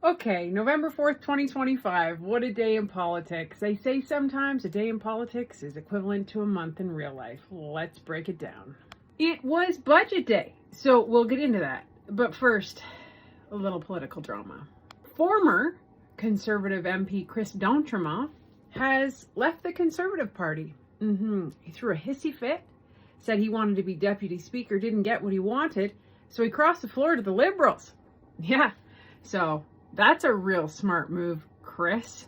Okay, November 4th, 2025. What a day in politics. They say sometimes a day in politics is equivalent to a month in real life. Let's break it down. It was budget day, so we'll get into that. But first, a little political drama. Former Conservative MP Chris D'Entremont has left the Conservative Party. He threw a hissy fit, said he wanted to be deputy speaker, didn't get what he wanted, so he crossed the floor to the Liberals. Yeah, so that's a real smart move, Chris.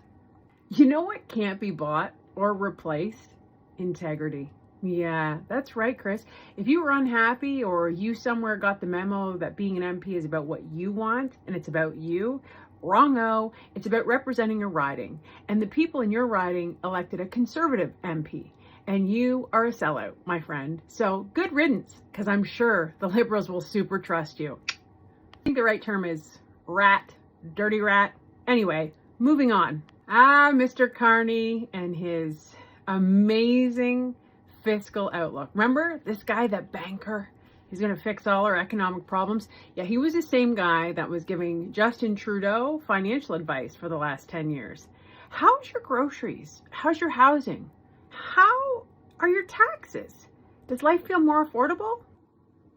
You know what can't be bought or replaced? Integrity. Yeah, that's right, Chris. If you were unhappy or you somewhere got the memo that being an MP is about what you want and it's about you, wrong-o. It's about representing a riding. And the people in your riding elected a Conservative MP. And you are a sellout, my friend. So good riddance, because I'm sure the Liberals will super trust you. I think the right term is rat. Dirty rat. Anyway, moving on. Mr. Carney and his amazing fiscal outlook. Remember this guy, that banker? He's going to fix all our economic problems. Yeah, he was the same guy that was giving Justin Trudeau financial advice for the last 10 years. How's your groceries? How's your housing? How are your taxes? Does life feel more affordable?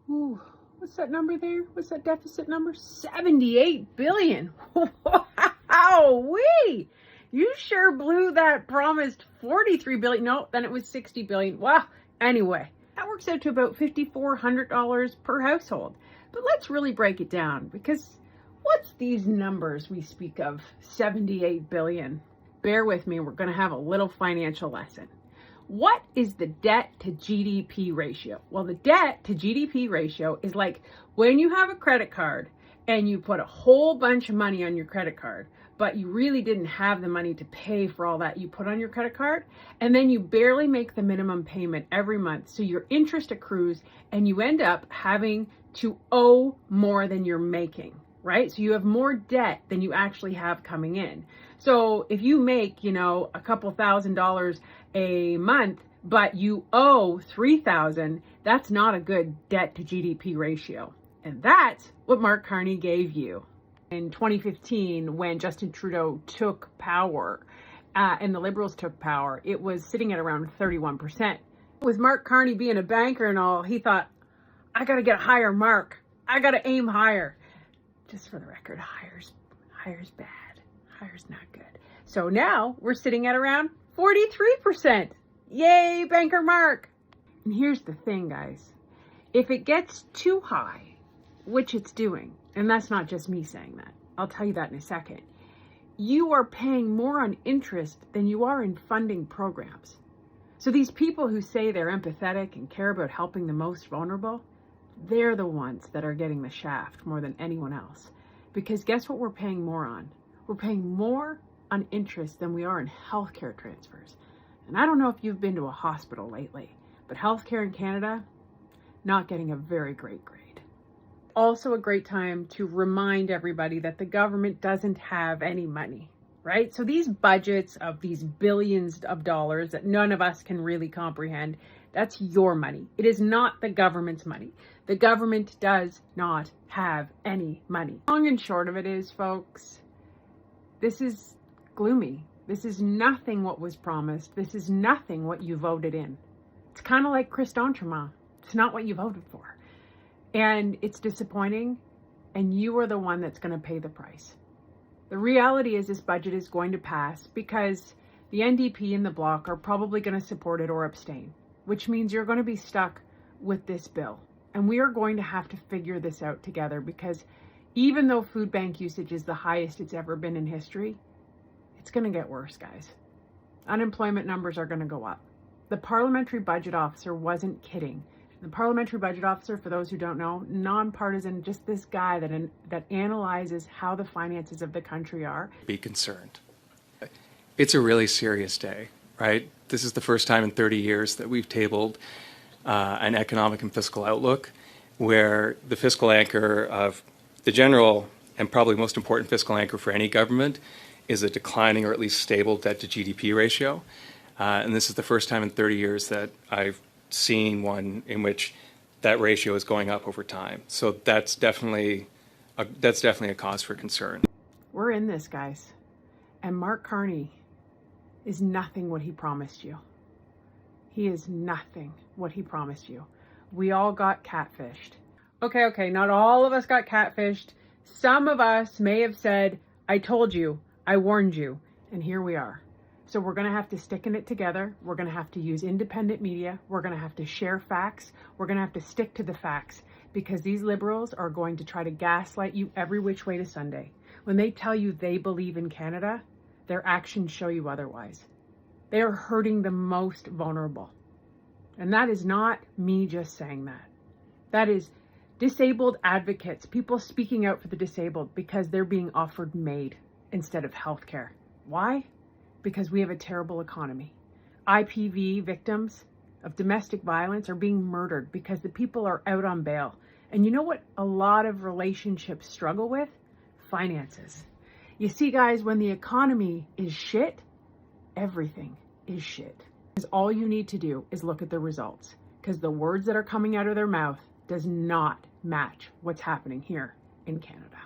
Ooh. What's that number there? What's that deficit number? 78 billion. Wow-wee! You sure blew that promised 43 billion. No, then it was 60 billion. Wow. Anyway, that works out to about $5,400 per household. But let's really break it down, because what's these numbers we speak of? 78 billion. Bear with me. We're going to have a little financial lesson. What is the debt to GDP ratio? Well, the debt to GDP ratio is like when you have a credit card and you put a whole bunch of money on your credit card, but you really didn't have the money to pay for all that you put on your credit card, and then you barely make the minimum payment every month. So your interest accrues and you end up having to owe more than you're making, right? So you have more debt than you actually have coming in. So if you make, a couple $1,000s a month, but you owe $3,000, that's not a good debt to GDP ratio. And that's what Mark Carney gave you. In 2015, when Justin Trudeau took power and the Liberals took power, it was sitting at around 31%. With Mark Carney being a banker and all, he thought, I got to get a higher mark. I got to aim higher. Just for the record, higher's bad. Higher's not good. So now we're sitting at around 43%. Yay, Banker Mark. And here's the thing, guys. If it gets too high, which it's doing, and that's not just me saying that, I'll tell you that in a second, you are paying more on interest than you are in funding programs. So these people who say they're empathetic and care about helping the most vulnerable, they're the ones that are getting the shaft more than anyone else. Because guess what we're paying more on? We're paying more on interest than we are in healthcare transfers. And I don't know if you've been to a hospital lately, but healthcare in Canada, not getting a very great grade. Also a great time to remind everybody that the government doesn't have any money, right? So these budgets of these billions of dollars that none of us can really comprehend, that's your money. It is not the government's money. The government does not have any money. Long and short of it is, folks, this is gloomy. This is nothing what was promised. This is nothing what you voted in. It's kind of like Chris D'Entremont. It's not what you voted for. And it's disappointing, and you are the one that's going to pay the price. The reality is this budget is going to pass because the NDP and the Bloc are probably going to support it or abstain, which means you're going to be stuck with this bill. And we are going to have to figure this out together, because even though food bank usage is the highest it's ever been in history, it's going to get worse, guys. Unemployment numbers are going to go up. The parliamentary budget officer wasn't kidding. The parliamentary budget officer, for those who don't know, nonpartisan, just this guy that analyzes how the finances of the country are. Be concerned. It's a really serious day, right? This is the first time in 30 years that we've tabled an economic and fiscal outlook where the fiscal anchor of the general and probably most important fiscal anchor for any government is a declining or at least stable debt to GDP ratio. And this is the first time in 30 years that I've seen one in which that ratio is going up over time. So that's definitely a cause for concern. We're in this, guys. And Mark Carney is nothing what he promised you. He is nothing what he promised you. We all got catfished. Okay, not all of us got catfished. Some of us may have said, I told you, I warned you, and here we are. So we're going to have to stick in it together. We're going to have to use independent media. We're going to have to share facts. We're going to have to stick to the facts, because these liberals are going to try to gaslight you every which way to Sunday. When they tell you they believe in Canada, their actions show you otherwise. They are hurting the most vulnerable. And that is not me just saying that. That is disabled advocates, people speaking out for the disabled because they're being offered MAID instead of healthcare. Why? Because we have a terrible economy. IPV victims of domestic violence are being murdered because the people are out on bail. And you know what a lot of relationships struggle with? Finances. You see, guys, when the economy is shit, everything is shit. Because all you need to do is look at the results. Because the words that are coming out of their mouth does not match what's happening here in Canada.